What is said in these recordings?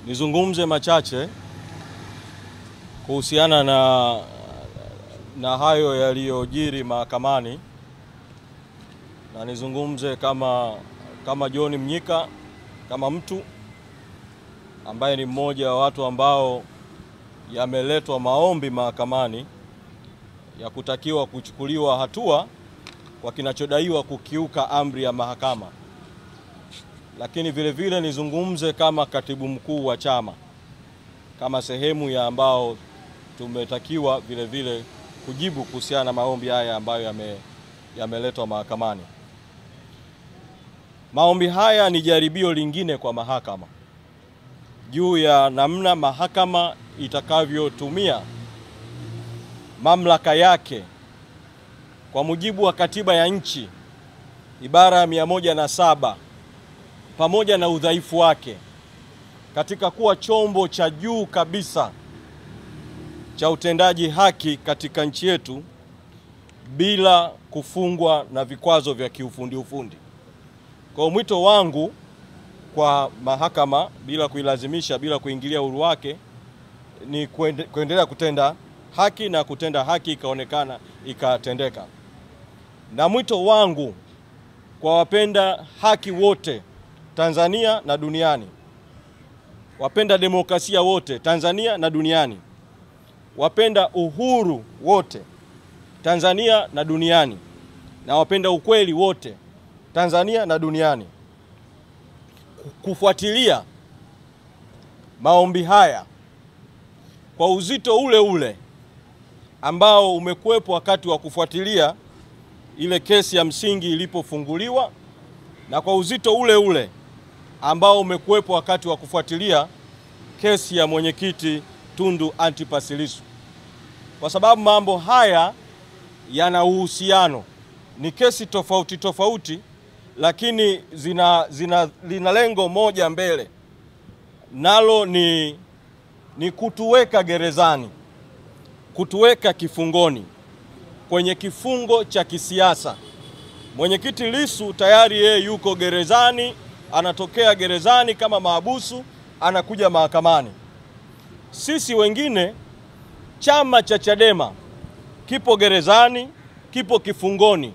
Nizungumze machache kuhusiana na hayo yaliyojiri mahakamani, na nizungumze kama John Mnyika, kama mtu ambaye ni mmoja wa watu ambao yameletwa maombi mahakamani ya kutakiwa kuchukuliwa hatua kwa kinachodaiwa kukiuka amri ya mahakama. Lakini vile vile nizungumze kama katibu mkuu wa chama, kama sehemu ya ambao tumetakiwa vile vile kujibu kuhusiana na maombi haya ambayo yameletwa mahakamani. Maombi haya ni jaribio lingine kwa mahakama juu ya namna mahakama itakavyotumia mamlaka yake kwa mujibu wa katiba ya nchi ibara ya 107, pamoja na udhaifu wake katika kuwa chombo cha juu kabisa cha utendaji haki katika nchi yetu bila kufungwa na vikwazo vya kiufundi. Kwa mwito wangu kwa mahakama, bila kuilazimisha, bila kuingilia uhuru wake, ni kuendelea kutenda haki na kutenda haki ikaonekana ikatendeka. Na mwito wangu kwa wapenda haki wote Tanzania na duniani, wapenda demokrasia wote Tanzania na duniani, wapenda uhuru wote Tanzania na duniani, na wapenda ukweli wote Tanzania na duniani, kufuatilia maombi haya kwa uzito ule ule ambao umekuwepo wakati wa kufuatilia ile kesi ya msingi ilipofunguliwa, na kwa uzito ule ule ambao umekuwepo wakati wa kufuatilia kesi ya mwenyekiti Tundu Antipas Lissu. Kwa sababu mambo haya yana uhusiano, ni kesi tofauti tofauti, lakini lina lengo moja mbele, nalo ni kutuweka gerezani, kutuweka kifungoni, kwenye kifungo cha kisiasa. Mwenyekiti Lissu tayari yeye yuko gerezani, anatokea gerezani kama mahabusu, anakuja mahakamani. Sisi wengine, chama cha Chadema kipo gerezani, kipo kifungoni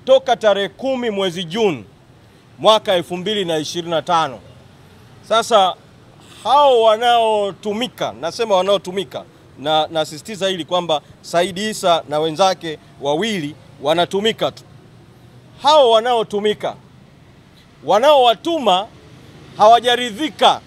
toka tarehe 10 mwezi Juni mwaka 2025. Sasa hao wanaotumika, nasema wanaotumika, na nasisitiza hili kwamba Said Issa na wenzake wawili wanatumika tu. Hao wanaotumika, wanaowatuma hawajaridhika